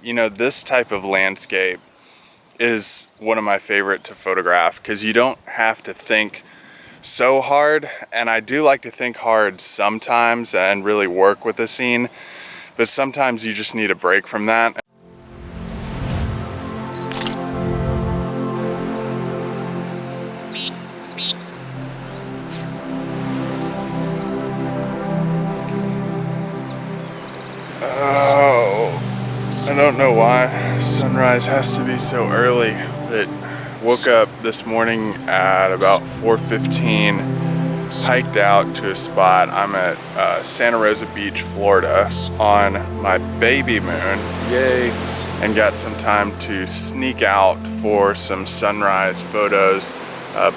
you know, this type of landscape is one of my favorite to photograph because you don't have to think so hard, and I do like to think hard sometimes and really work with the scene, but sometimes you just need a break from that. Oh, I don't know why sunrise has to be so early, but woke up this morning at about 4:15, hiked out to a spot. I'm at Santa Rosa Beach, Florida on my baby moon, yay, and got some time to sneak out for some sunrise photos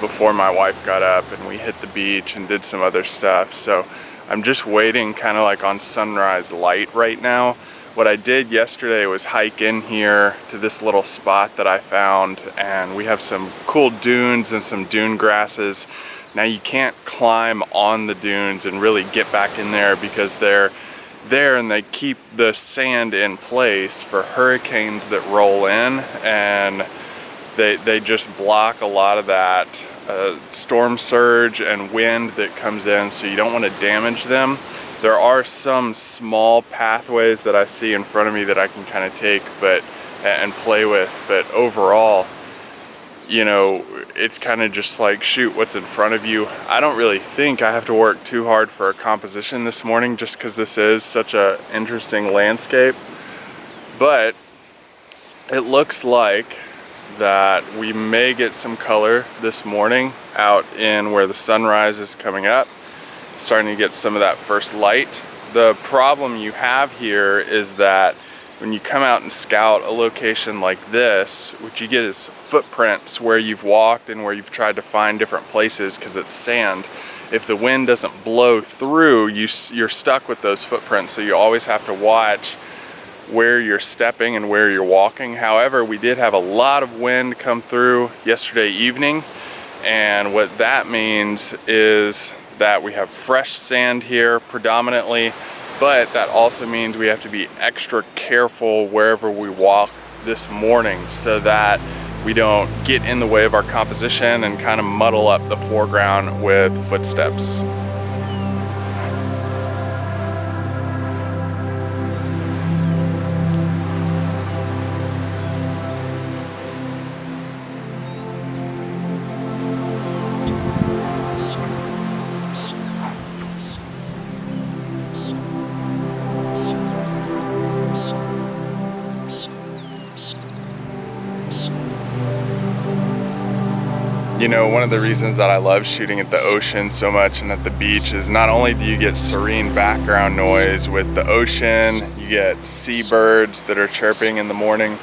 before my wife got up, and we hit the beach and did some other stuff. So I'm just waiting kind of like on sunrise light right now. What I did yesterday was hike in here to this little spot that I found, and we have some cool dunes and some dune grasses. Now you can't climb on the dunes and really get back in there because they're there and they keep the sand in place for hurricanes that roll in, and they just block a lot of that storm surge and wind that comes in, so you don't want to damage them. There are some small pathways that I see in front of me that I can kind of take and play with, but overall, you know, it's kind of just like shoot what's in front of you. I don't really think I have to work too hard for a composition this morning just because this is such an interesting landscape, but it looks like that we may get some color this morning out in where the sunrise is coming up, starting to get some of that first light. The problem you have here is that when you come out and scout a location like this, what you get is footprints where you've walked and where you've tried to find different places because it's sand. If the wind doesn't blow through, you're stuck with those footprints, so you always have to watch where you're stepping and where you're walking. However, we did have a lot of wind come through yesterday evening, and what that means is that we have fresh sand here predominantly, but that also means we have to be extra careful wherever we walk this morning so that we don't get in the way of our composition and kind of muddle up the foreground with footsteps. You know, one of the reasons that I love shooting at the ocean so much and at the beach is not only do you get serene background noise with the ocean, you get seabirds that are chirping in the morning,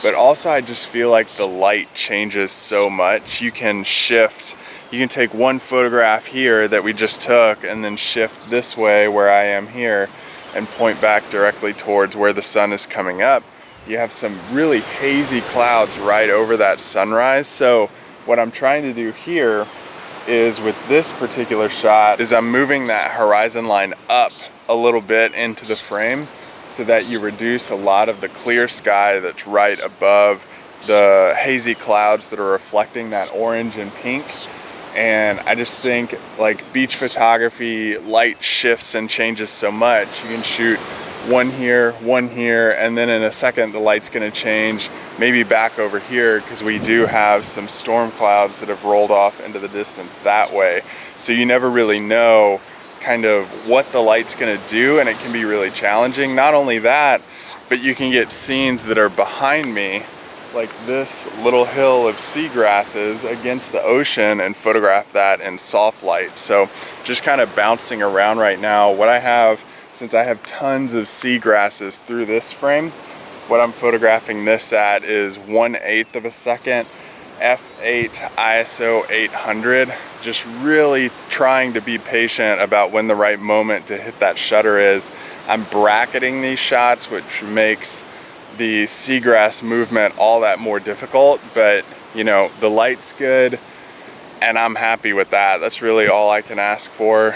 but also I just feel like the light changes so much. You can shift, you can take one photograph here that we just took and then shift this way where I am here and point back directly towards where the sun is coming up. You have some really hazy clouds right over that sunrise. So what I'm trying to do here is with this particular shot is I'm moving that horizon line up a little bit into the frame so that you reduce a lot of the clear sky that's right above the hazy clouds that are reflecting that orange and pink. And I just think like beach photography, light shifts and changes so much. You can shoot one here, and then in a second the light's going to change, maybe back over here because we do have some storm clouds that have rolled off into the distance that way. So you never really know kind of what the light's going to do, and it can be really challenging. Not only that, but you can get scenes that are behind me, like this little hill of seagrasses against the ocean, and photograph that in soft light. So just kind of bouncing around right now. What I have, since I have tons of seagrasses through this frame, what I'm photographing this at is 1/8 of a second, f8 ISO 800. Just really trying to be patient about when the right moment to hit that shutter is. I'm bracketing these shots, which makes the seagrass movement all that more difficult, but you know, the light's good and I'm happy with that. That's really all I can ask for.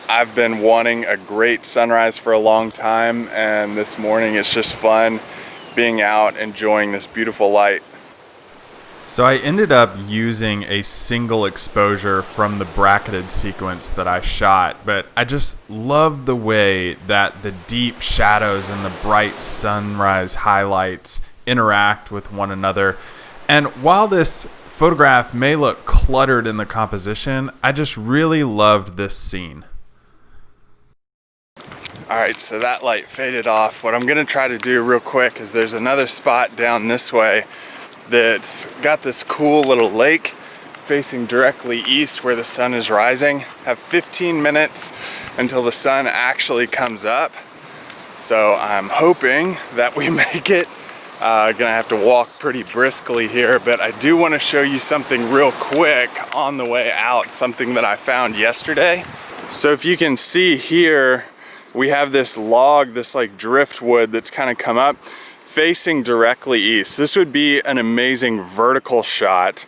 I've been wanting a great sunrise for a long time, and this morning it's just fun being out, enjoying this beautiful light. So I ended up using a single exposure from the bracketed sequence that I shot, but I just love the way that the deep shadows and the bright sunrise highlights interact with one another. And while this photograph may look cluttered in the composition, I just really loved this scene. All right, so that light faded off. What I'm gonna try to do real quick is there's another spot down this way that's got this cool little lake facing directly east where the sun is rising. Have 15 minutes until the sun actually comes up. So I'm hoping that we make it. Gonna have to walk pretty briskly here, but I do want to show you something real quick on the way out, something that I found yesterday. So if you can see here, we have this log, this like driftwood that's kind of come up facing directly east. This would be an amazing vertical shot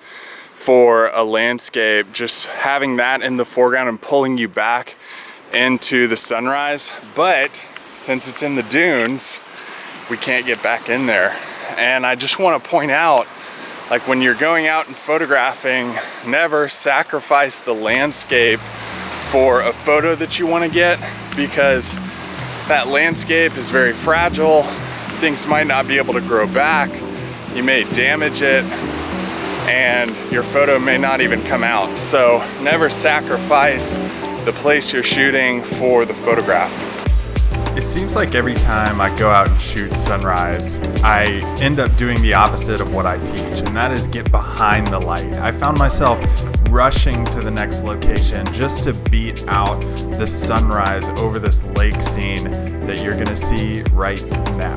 for a landscape, just having that in the foreground and pulling you back into the sunrise. But since it's in the dunes, we can't get back in there. And I just want to point out, like when you're going out and photographing, never sacrifice the landscape for a photo that you want to get, because that landscape is very fragile. Things might not be able to grow back. You may damage it and your photo may not even come out. So never sacrifice the place you're shooting for the photograph. It seems like every time I go out and shoot sunrise, I end up doing the opposite of what I teach, and that is get behind the light. I found myself rushing to the next location just to beat out the sunrise over this lake scene that you're gonna see right now.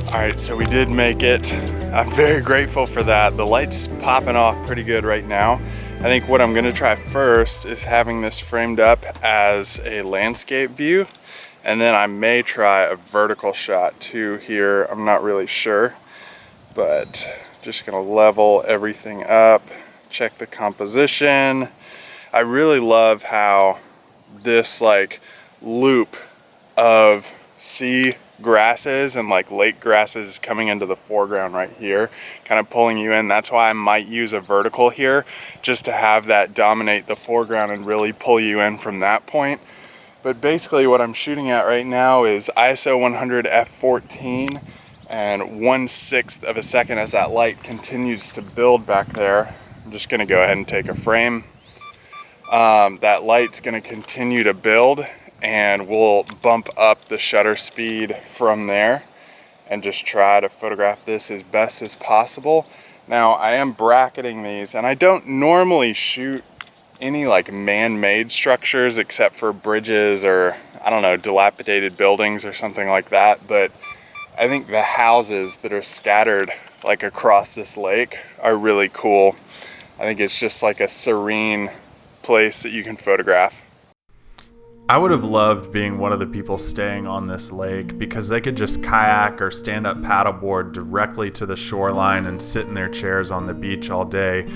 All right, so we did make it. I'm very grateful for that. The light's popping off pretty good right now. I think what I'm gonna try first is having this framed up as a landscape view, and then I may try a vertical shot too here. I'm not really sure, but just gonna level everything up, check the composition. I really love how this like loop of sea grasses and like lake grasses coming into the foreground right here, kind of pulling you in. That's why I might use a vertical here, just to have that dominate the foreground and really pull you in from that point. But basically what I'm shooting at right now is ISO 100 f14 and 1/6 of a second as that light continues to build back there. I'm just gonna go ahead and take a frame. That light's gonna continue to build, and we'll bump up the shutter speed from there and just try to photograph this as best as possible. Now I am bracketing these, and I don't normally shoot any like man-made structures except for bridges or I don't know, dilapidated buildings or something like that, but I think the houses that are scattered like across this lake are really cool. I think it's just like a serene place that you can photograph. I would have loved being one of the people staying on this lake, because they could just kayak or stand up paddleboard directly to the shoreline and sit in their chairs on the beach all day.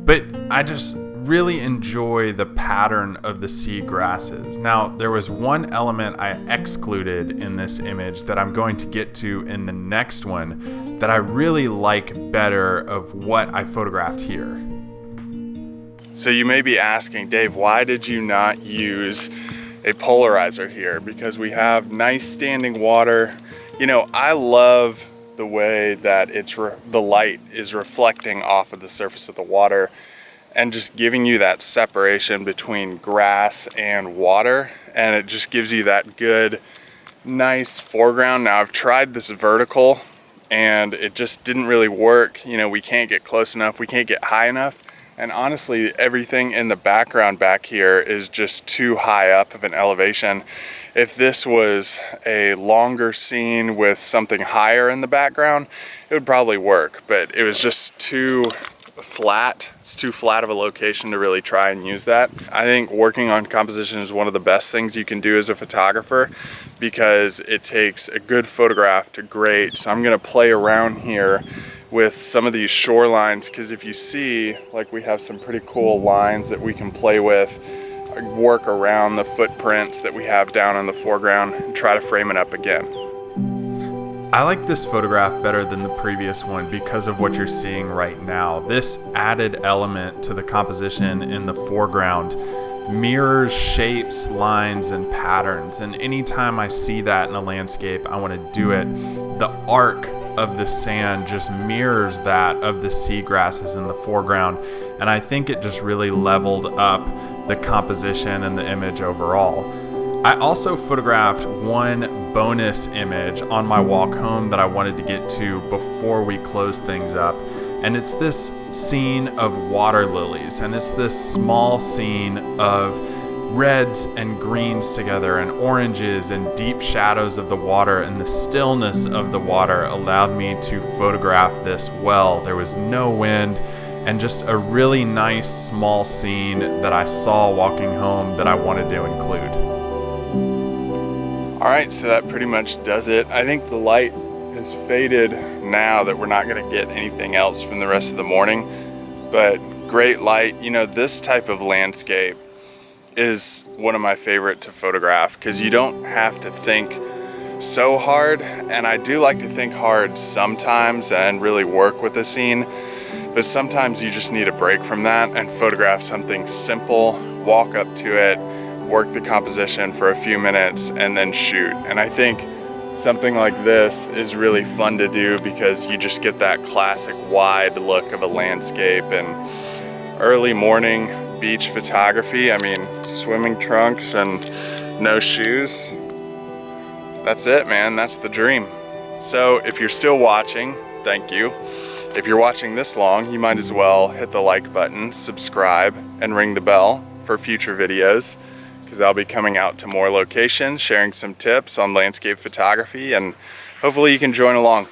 But I just really enjoy the pattern of the sea grasses. Now, there was one element I excluded in this image that I'm going to get to in the next one that I really like better of what I photographed here. So you may be asking, Dave, why did you not use a polarizer here? Because we have nice standing water. You know, I love the way that the light is reflecting off of the surface of the water and just giving you that separation between grass and water, and it just gives you that good, nice foreground. Now I've tried this vertical and it just didn't really work. You know, we can't get close enough, we can't get high enough. And honestly, everything in the background back here is just too high up of an elevation. If this was a longer scene with something higher in the background, it would probably work, but it was just too flat. It's too flat of a location to really try and use that. I think working on composition is one of the best things you can do as a photographer, because it takes a good photograph to great. So I'm gonna play around here with some of these shorelines, because if you see, like, we have some pretty cool lines that we can play with, work around the footprints that we have down in the foreground and try to frame it up again. I like this photograph better than the previous one because of what you're seeing right now. This added element to the composition in the foreground mirrors shapes, lines, and patterns. And anytime I see that in a landscape, I want to do it. The arc of the sand just mirrors that of the seagrasses in the foreground. And I think it just really leveled up the composition and the image overall. I also photographed one bonus image on my walk home that I wanted to get to before we close things up. And it's this scene of water lilies, and it's this small scene of reds and greens together and oranges and deep shadows of the water, and the stillness of the water allowed me to photograph this well. There was no wind, and just a really nice small scene that I saw walking home that I wanted to include. All right, so that pretty much does it. I think the light is faded now that we're not gonna get anything else from the rest of the morning, but great light. You know, this type of landscape is one of my favorite to photograph because you don't have to think so hard, and I do like to think hard sometimes and really work with the scene, but sometimes you just need a break from that and photograph something simple, walk up to it, work the composition for a few minutes, and then shoot. And I think something like this is really fun to do because you just get that classic wide look of a landscape. And early morning beach photography, I mean, swimming trunks and no shoes, that's it, man. That's the dream. So if you're still watching, thank you. If you're watching this long, you might as well hit the like button, subscribe, and ring the bell for future videos, because I'll be coming out to more locations, sharing some tips on landscape photography, and hopefully you can join along.